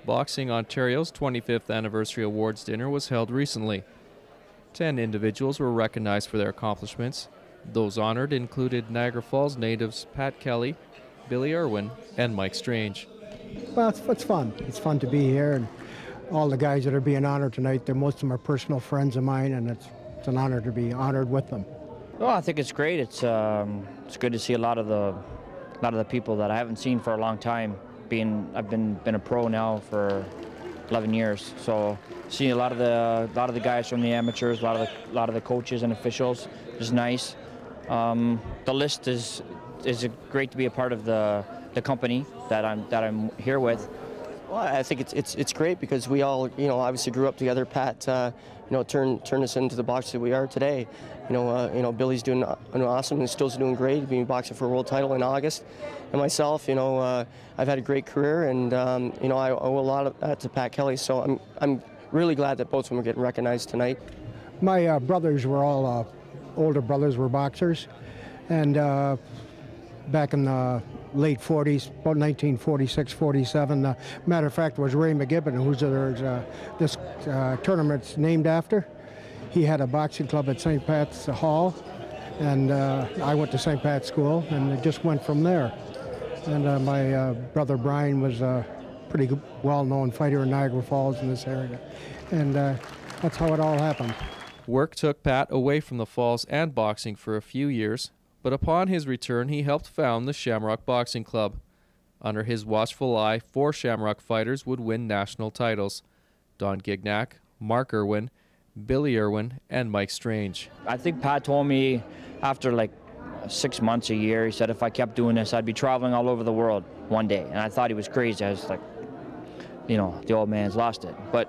Boxing Ontario's 25th Anniversary Awards dinner was held recently. 10 individuals were recognized for their accomplishments. Those honored included Niagara Falls natives Pat Kelly, Billy Irwin, and Mike Strange. Well, it's fun. It's fun to be here, and all the guys that are being honored tonight, most of them are personal friends of mine, and it's an honor to be honored with them. Well, I think it's great. It's good to see a lot of the people that I haven't seen for a long time. I've been a pro now for 11 years, so seeing a lot of the guys from the amateurs, a lot of the coaches and officials is nice. The list is great to be a part of the company that I'm here with. Well, I think it's great because we all, obviously grew up together. Pat, turned us into the boxers that we are today. Billy's doing awesome and still doing great, being boxing for a world title in August. And myself, I've had a great career, and I owe a lot of that to Pat Kelly. So I'm really glad that both of them are getting recognized tonight. My brothers were all older brothers were boxers, and back in the late 40s, about 1946, 47. Matter of fact, it was Ray McGibbon, who's this tournament's named after. He had a boxing club at St. Pat's Hall, and I went to St. Pat's School, and it just went from there. And my brother Brian was a pretty well-known fighter in Niagara Falls in this area, and that's how it all happened. Work took Pat away from the Falls and boxing for a few years, but upon his return he helped found the Shamrock Boxing Club. Under his watchful eye, 4 Shamrock fighters would win national titles: Don Gignac, Mark Irwin, Billy Irwin, and Mike Strange. I think Pat told me after like 6 months, a year, he said if I kept doing this, I'd be traveling all over the world one day. And I thought he was crazy. I was like, the old man's lost it. But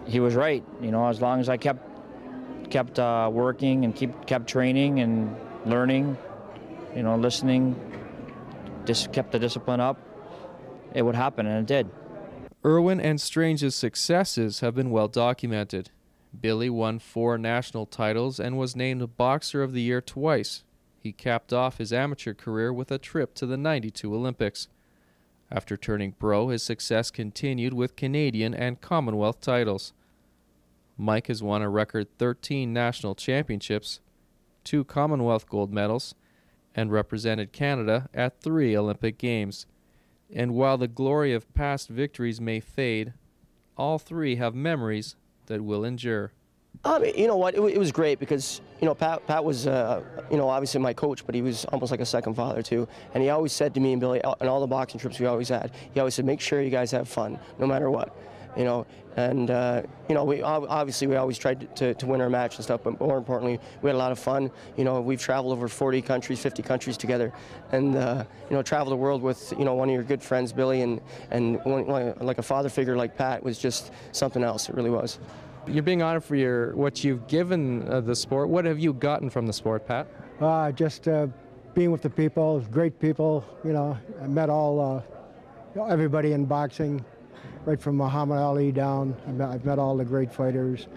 he was right. As long as I kept working and kept training and learning, listening, just kept the discipline up, it would happen, and it did. Irwin and Strange's successes have been well documented. Billy won 4 national titles and was named Boxer of the Year twice. He capped off his amateur career with a trip to the '92 Olympics. After turning pro, his success continued with Canadian and Commonwealth titles. Mike has won a record 13 national championships, 2 Commonwealth gold medals, and represented Canada at 3 Olympic Games. And while the glory of past victories may fade, all 3 have memories that will endure. You know what? It was great because Pat was obviously my coach, but he was almost like a second father too. And he always said to me and Billy on all the boxing trips we always had, he always said, make sure you guys have fun, no matter what. And we always tried to win our match and stuff, but more importantly, we had a lot of fun. We've traveled over 40 countries, 50 countries together, and travel the world with one of your good friends, Billy, and like a father figure like Pat was just something else. It really was. You're being honored for what you've given the sport. What have you gotten from the sport, Pat? Just being with the people, great people. I met everybody in boxing, right from Muhammad Ali down. I've met all the great fighters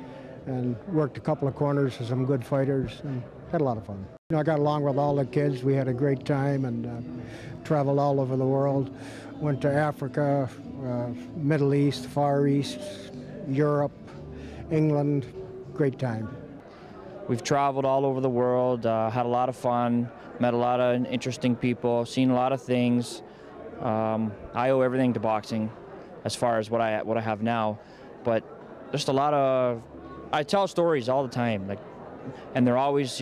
and worked a couple of corners for some good fighters and had a lot of fun. I got along with all the kids. We had a great time and traveled all over the world. Went to Africa, Middle East, Far East, Europe, England. Great time. We've traveled all over the world, had a lot of fun, met a lot of interesting people, seen a lot of things. I owe everything to boxing as far as what I have now, but just a lot of, I tell stories all the time, and they're always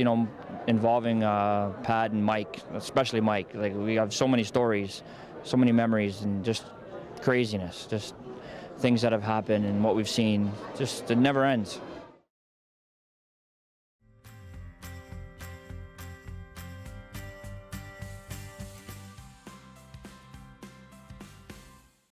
involving Pat and Mike, especially Mike. We have so many stories, so many memories, and just craziness, just things that have happened and what we've seen. Just it never ends.